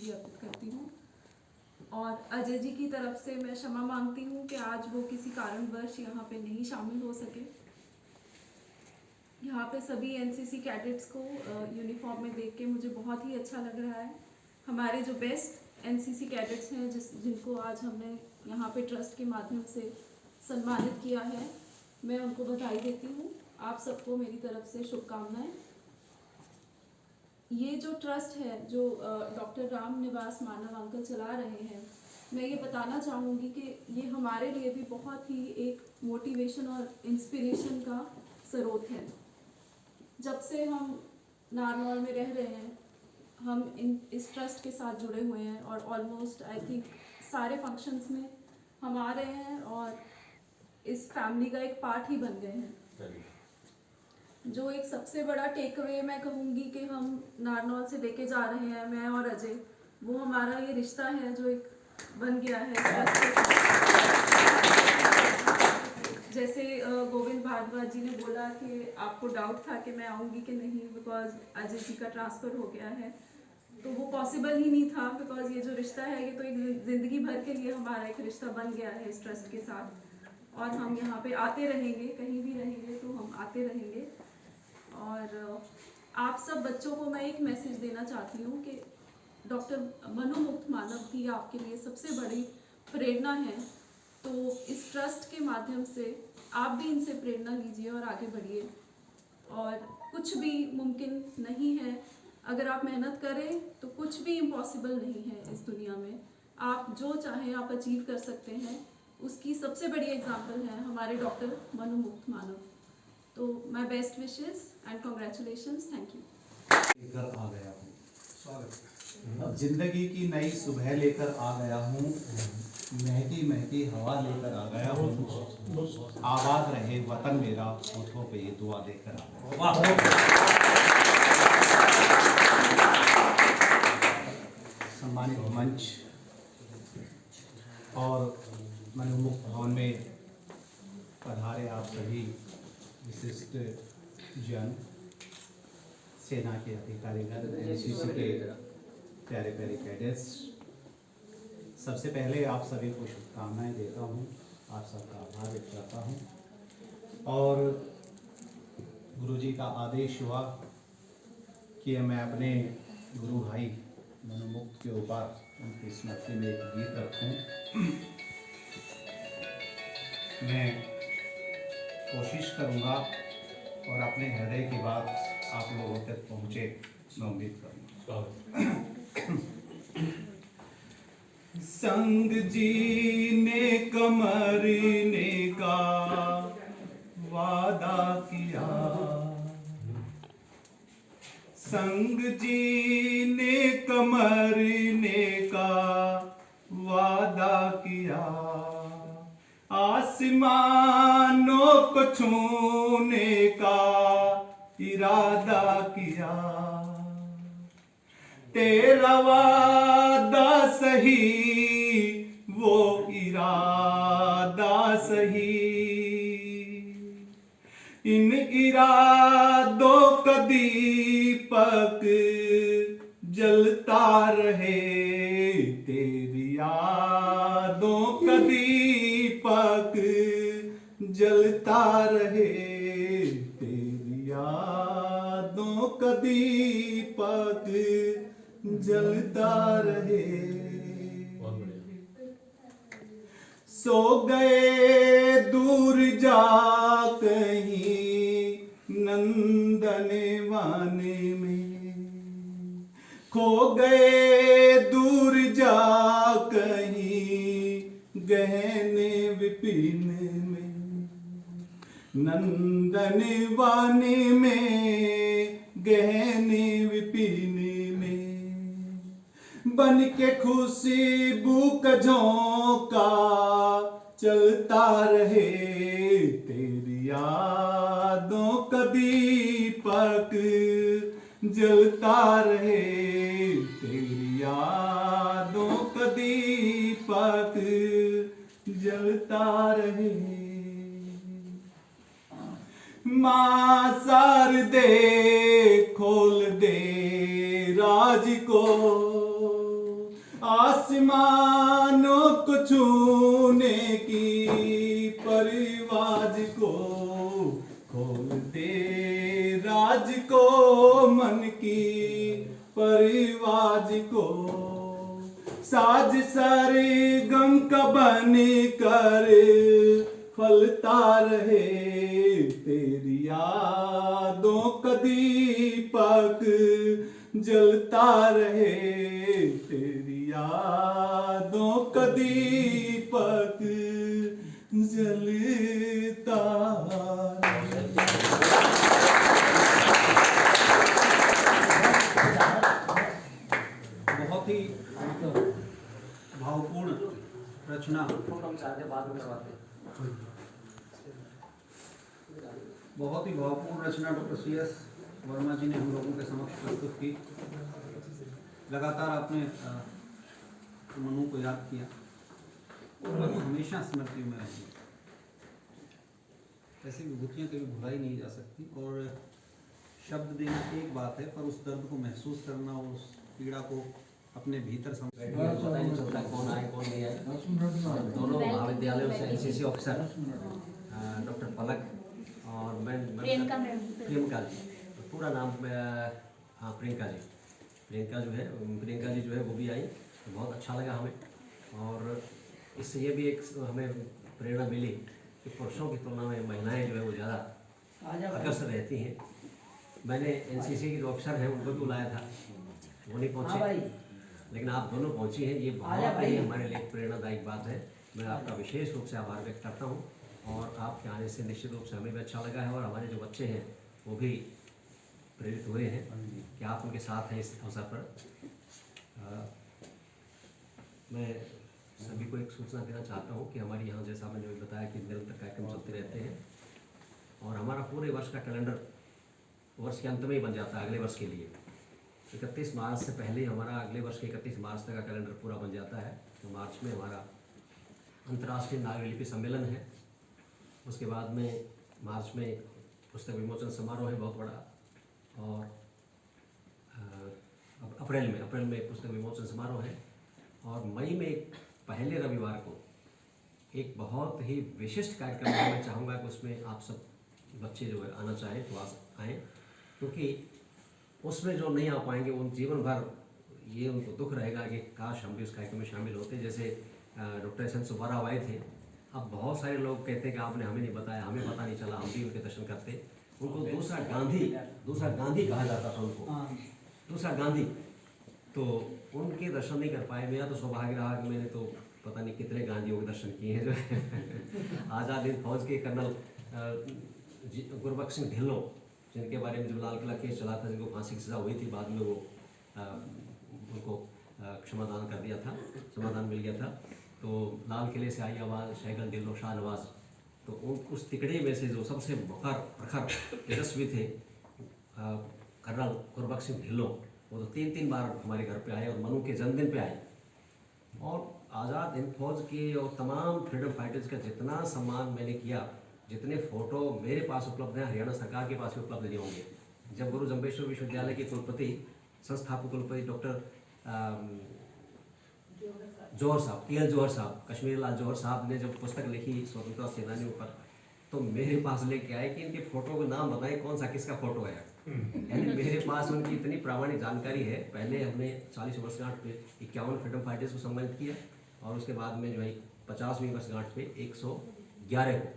आपूर्ति अर्पित करती हूँ। और अजय जी की तरफ से मैं क्षमा मांगती हूँ कि आज वो किसी कारणवश यहाँ पे नहीं शामिल हो सके। यहाँ पे सभी एनसीसी कैडेट्स को यूनिफॉर्म में देख के मुझे बहुत ही अच्छा लग रहा है। हमारे जो बेस्ट एनसीसी कैडेट्स हैं जिनको आज हमने यहाँ पे ट्रस्ट के माध्यम से सम्मानित किया है, मैं उनको बधाई देती हूँ। आप सबको मेरी तरफ से शुभकामनाएं। ये जो ट्रस्ट है जो डॉक्टर राम निवास मानव अंकल चला रहे हैं, मैं ये बताना चाहूँगी कि ये हमारे लिए भी बहुत ही एक मोटिवेशन और इंस्पिरेशन का स्रोत है। जब से हम नारनौल में रह रहे हैं, हम इस ट्रस्ट के साथ जुड़े हुए हैं और ऑलमोस्ट आई थिंक सारे फंक्शंस में हम आ रहे हैं और इस फैमिली का एक पार्ट ही बन गए हैं। जो एक सबसे बड़ा टेक अवे मैं कहूँगी कि हम नारनौल से लेके जा रहे हैं, मैं और अजय, वो हमारा ये रिश्ता है जो एक बन गया है। जैसे गोविंद भारद्वाज जी ने बोला कि आपको डाउट था कि मैं आऊँगी कि नहीं बिकॉज अजय जी का ट्रांसफ़र हो गया है, तो वो पॉसिबल ही नहीं था बिकॉज ये जो रिश्ता है ये तो एक ज़िंदगी भर के लिए हमारा एक रिश्ता बन गया है इस ट्रस्ट के साथ। और हम यहाँ पे आते रहेंगे, कहीं भी रहेंगे तो हम आते रहेंगे। और आप सब बच्चों को मैं एक मैसेज देना चाहती हूँ कि डॉक्टर मनोमुक्त मानव ही आपके लिए सबसे बड़ी प्रेरणा है। तो इस ट्रस्ट के माध्यम से आप भी इनसे प्रेरणा लीजिए और आगे बढ़िए। और कुछ भी मुमकिन नहीं है, अगर आप मेहनत करें तो कुछ भी इम्पॉसिबल नहीं है इस दुनिया में। आप जो चाहें आप अचीव कर सकते हैं। उसकी सबसे बड़ी एग्जाम्पल है हमारे डॉक्टर मनोमुक्त मानव। तो my best wishes and congratulations, thank you. लेकर आ गया हूँ, स्वागत। जिंदगी की नई सुबह लेकर आ गया हूँ, महकी महकी हवा लेकर आ गया हूँ। आबाद रहे वतन मेरा, होठों पे ये दुआ लेकर आ गया। सम्मानित मंच और मनोमुक्त भवन में पधारे आप सभी विशिष्ट जन, सेना के अधिकारीगण, एनसीसी के प्यारे प्यारे कैडेट्स, सबसे पहले आप सभी को शुभकामनाएं देता हूं, आप सबका आभार व्यक्त करता हूं। और गुरुजी का आदेश हुआ कि मैं अपने गुरु भाई मनोमुक्त के ऊपर उनकी स्मृति में एक गीत रखूं। मैं कोशिश करूंगा और अपने हृदय की बात आप लोगों तक पहुंचे, मैं उम्मीद करूंगा। संग जीने कमरने का वादा किया, संग जीने कमरने का वादा किया, आसमानों को छूने का इरादा किया, तेरा वादा सही वो इरादा सही, इन इरादों का दीपक जलता रहे, तेरी यादों का दीपक जलता रहे, तेरी यादों का दीपक जलता रहे। सो गए दूर जा कहीं नंदन वाने में, खो गए दूर जा कहीं गहने विपिन में, नंदन वाने में गहने विपिन में, बन के खुशबू का झोंका चलता रहे, तेरी यादों का दीपक जलता रहे, तेरी यादों का दीपक जलता रहे। माँ शारदे खोल दे राज को, आसमानों को छूने की परवाज को खोल दे, राज को मन की परवाज को, साज सारे गम का बन कर फलता रहे, तेरी यादों का दीपक जलता रहे, तेरी यादों का दीपक जलता रहे। बहुत ही भावपूर्ण रचना, बहुत ही भावपूर्ण रचना डॉक्टर CS वर्मा जी ने हम लोगों के समक्ष प्रस्तुत की। लगातार आपने मनु को याद किया और मनु हमेशा स्मृति में रहेगी। ऐसी विभूतियाँ कभी भुलाई नहीं जा सकती और शब्द देना एक बात है, पर उस दर्द को महसूस करना और उस पीड़ा को अपने भीतर पता ही नहीं चलता कौन आए कौन नहीं आए। दोनों महाविद्यालयों से NCC ऑफिसर डॉक्टर पलक और मैं प्रियंका जी, पूरा नाम हाँ प्रियंका जी जो है वो भी आई, तो बहुत अच्छा लगा हमें। और इससे ये भी एक हमें प्रेरणा मिली कि पुरुषों की तुलना में महिलाएं जो है वो ज़्यादा अग्रसर रहती हैं। मैंने NCC के जो ऑफिसर हैं उनको भी बुलाया था, वो नहीं पहुँचे, लेकिन आप दोनों पहुंची हैं, ये बहुत ही हमारे लिए प्रेरणादायक बात है। मैं आपका विशेष रूप से आभार व्यक्त करता हूं और आपके आने से निश्चित रूप से हमें भी अच्छा लगा है और हमारे जो बच्चे हैं वो भी प्रेरित हुए हैं कि आप उनके साथ हैं इस अवसर पर। मैं सभी को एक सूचना देना चाहता हूं कि हमारे यहाँ जैसा मैंने अभी बताया कि निरंतर कार्यक्रम चलते रहते हैं और हमारा पूरे वर्ष का कैलेंडर वर्ष के अंत में ही बन जाता है अगले वर्ष के लिए। 31 मार्च से पहले हमारा अगले वर्ष के 31 मार्च तक का कैलेंडर पूरा बन जाता है। तो मार्च में हमारा अंतर्राष्ट्रीय नागरिक लिपि सम्मेलन है, उसके बाद में मार्च में पुस्तक विमोचन समारोह है बहुत बड़ा, और अप्रैल में पुस्तक विमोचन समारोह है, और मई में पहले रविवार को एक बहुत ही विशिष्ट कार्यक्रम है। मैं चाहूँगा कि उसमें आप सब बच्चे जो है आना चाहें तो आएँ, क्योंकि उसमें जो नहीं आ पाएंगे उन जीवन भर ये उनको दुख रहेगा कि काश हम भी उस कार्यक्रम में शामिल होते। जैसे डॉक्टर एस एन सुब्बाराव आए थे, अब बहुत सारे लोग कहते हैं कि आपने हमें नहीं बताया, हमें पता नहीं चला, हम भी उनके दर्शन करते। उनको दूसरा गांधी कहा जाता था उनको, दूसरा गांधी। तो उनके दर्शन नहीं कर पाए। मेरा तो सौभाग्य रहा कि मैंने तो पता नहीं कितने गांधियों के दर्शन किए हैं जो आज़ाद हिंद फौज के कर्नल गुरबख्श सिंह ढिल्लों, जिनके बारे में जो लाल किला केस चला था, जिनको फांसी की सज़ा हुई थी, बाद में वो उनको क्षमादान कर दिया था, समाधान मिल गया था। तो लाल किले से आई आवाज़, शहगल ढिल्लों, शाहनवाज, तो उस तिकड़े में से जो सबसे प्रखर तेजस्वी थे कर्नल गुरबख्श सिंह ढिल्लों, वो तो 3 बार हमारे घर पे आए और मनु के जन्मदिन पे आए। और आज़ाद हिंद फौज के और तमाम फ्रीडम फाइटर्स का जितना सम्मान मैंने किया, जितने फ़ोटो मेरे पास उपलब्ध हैं, हरियाणा सरकार के पास भी उपलब्ध नहीं होंगे। जब गुरु जम्बेश्वर विश्वविद्यालय के कुलपति, संस्थापक कुलपति डॉक्टर जौहर साहब, KL जौहर साहब, कश्मीर लाल जौहर साहब ने जब पुस्तक लिखी स्वतंत्रता सेनानियों पर, तो मेरे पास लेके आए कि इनके फ़ोटो का नाम बताएं, कौन सा किसका फ़ोटो है। यानी मेरे पास उनकी इतनी प्रामाणिक जानकारी है। पहले हमने 40 वर्षगांठ पे 51 फ्रीडम फाइटर्स को सम्मानित किया, और उसके बाद में जो है 50वीं वर्षगांठ पे 111 को।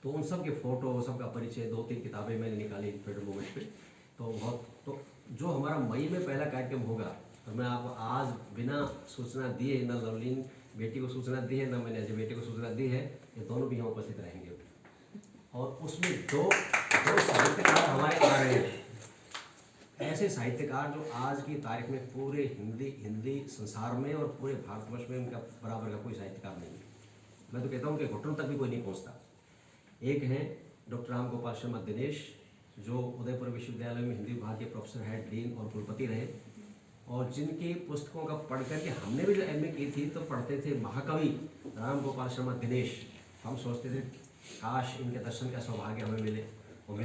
तो उन सब के फ़ोटो, सबका परिचय, 2-3 किताबें मैंने निकाली फ्रीडम मूवमेंट पे। तो जो हमारा मई में पहला कार्यक्रम होगा, तो मैं आपको आज बिना सूचना दिए, न लवलीन बेटी को सूचना दी है, न मैंने अजय बेटे को सूचना दी है, ये दोनों भी यहाँ उपस्थित रहेंगे। और उसमें दो साहित्यकार हमारे आ रहे हैं, ऐसे साहित्यकार जो आज की तारीख में पूरे हिंदी संसार में और पूरे भारतवर्ष में उनका बराबर का कोई साहित्यकार नहीं है। मैं तो कहता हूँ कि घुटनों तक भी कोई नहीं पहुँचता। एक हैं डॉक्टर राम गोपाल शर्मा दिनेश, जो उदयपुर विश्वविद्यालय में हिंदी विभाग के प्रोफेसर, हेड, डीन और कुलपति रहे, और जिनकी पुस्तकों का पढ़ करके हमने भी जो MA की थी तो पढ़ते थे महाकवि राम गोपाल शर्मा दिनेश। हम सोचते थे काश इनके दर्शन का सौभाग्य हमें मिले, वो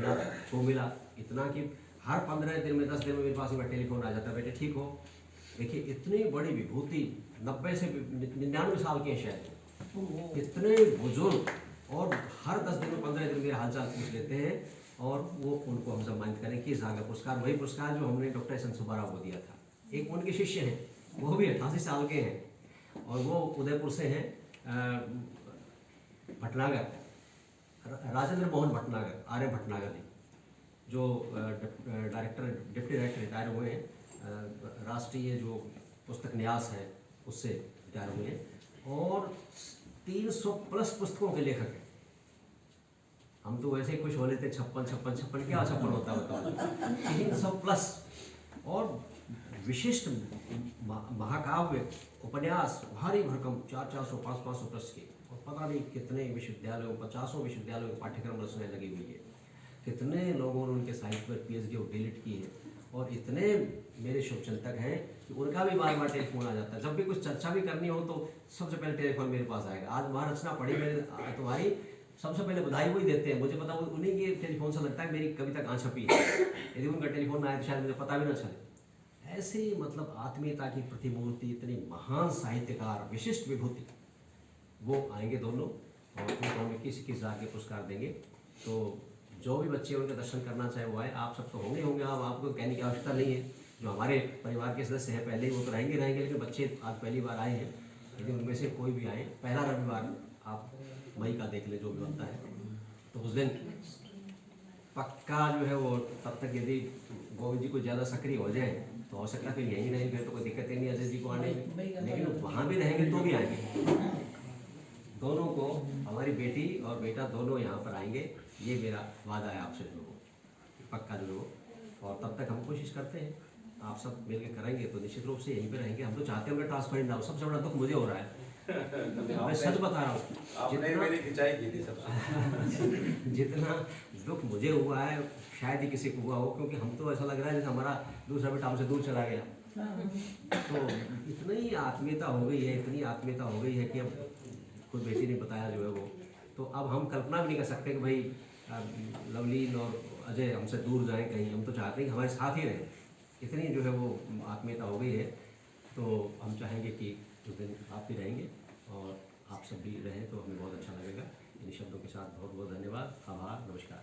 मिला। इतना कि हर 15 दिन में 10 दिन में मेरे पास उनका टेलीफोन आ जाता, बेटे ठीक हो, देखिए इतनी बड़ी विभूति 90 से 99 साल के हैं शायद, इतने बुजुर्ग, और हर 10 दिन में 15 दिन मेरे हालचाल पूछ लेते हैं, और वो उनको हम सम्मानित करें किस आगे पुरस्कार, वही पुरस्कार जो हमने डॉक्टर एस एन सुब्बाराव को दिया था। एक उनके शिष्य हैं, वो भी 88 साल के हैं, और वो उदयपुर से हैं, भटनागर, राजेंद्र मोहन भटनागर, आर्य भटनागर जी, जो डायरेक्टर, डिप्टी डायरेक्टर रिटायर हुए हैं, राष्ट्रीय जो पुस्तक न्यास है उससे रिटायर हुए हैं, और 300+ पुस्तकों के लेखक हैं। हम तो वैसे ही खुश हो लेते, 56 क्या 56 होता है बताओ, 300+, और विशिष्ट महाकाव्य, उपन्यास, भारी भरकम 400 500 पृष्ठ के, और पता नहीं कितने विश्वविद्यालयों, 50 विश्वविद्यालयों के पाठ्यक्रम रचनाएं लगी हुई है, कितने लोगों ने उनके साहित्य पर PhD और डिलीट की है, और इतने मेरे शुभचिंतक हैं कि उनका भी बार बार टेलीफोन आ जाता है। जब भी कुछ चर्चा भी करनी हो तो सबसे पहले टेलीफोन मेरे पास आएगा, आज महारचना पढ़ी मेरे तुम्हारी, सबसे पहले बधाई वही देते हैं, मुझे पता वो उन्हीं के टेलीफोन से लगता है मेरी कविता कहाँ छपी है, यदि उनका टेलीफोन ना आए तो शायद मुझे पता भी ना चले। ऐसे मतलब आत्मीयता की प्रतिमूर्ति, इतनी महान साहित्यकार, विशिष्ट विभूति, वो आएंगे दोनों, और उनको हम 21 हजार के पुरस्कार देंगे। तो जो भी बच्चे उनके दर्शन करना चाहे वो आए, आप सब तो होंगे होंगे, आप आपको कहने की आवश्यकता नहीं है, जो हमारे परिवार के सदस्य हैं पहले ही वो तो रहेंगे, लेकिन बच्चे आज पहली बार आए हैं, यदि उनमें से कोई भी आए, पहला रविवार आप मई का देख ले जो भी बनता है, तो उस दिन पक्का जो है वो, तब तक यदि गोविंद जी को ज़्यादा सक्रिय हो जाए तो हो सकता है फिर यहीं रहेंगे, तो कोई दिक्कत ही नहीं अजय जी को आने में, लेकिन वहाँ भी रहेंगे तो भी आएंगे, दोनों को, हमारी बेटी और बेटा दोनों यहाँ पर आएंगे, ये मेरा वादा है आपसे जो पक्का जो हो। और तब तक हम कोशिश करते हैं, आप सब मिलकर करेंगे तो निश्चित रूप से यहीं पे रहेंगे। हम तो चाहते हैं उनका ट्रांसफर ना हो, सबसे बड़ा दुख मुझे हो रहा है, मैं सच बता रहा हूँ, मेरी खिंचाई की थी सबसे जितना दुख मुझे हुआ है शायद ही किसी को हुआ हो, क्योंकि हम तो ऐसा लग रहा है जैसे हमारा दूसरा बेटा हमसे दूर चला गया। तो इतनी आत्मीयता हो गई है, इतनी आत्मीयता हो गई है कि अब खुद बेटी ने बताया जो है वो, तो अब हम कल्पना भी नहीं कर सकते कि भाई लवलीन और अजय हमसे दूर जाएं कहीं, हम तो चाहते हैं कि हमारे साथ ही रहें, इतनी जो है वो आत्मीयता हो गई है। तो हम चाहेंगे कि उस दिन आप भी रहेंगे और आप सब भी रहें तो हमें बहुत अच्छा लगेगा। इन शब्दों के साथ बहुत बहुत धन्यवाद, आभार, नमस्कार।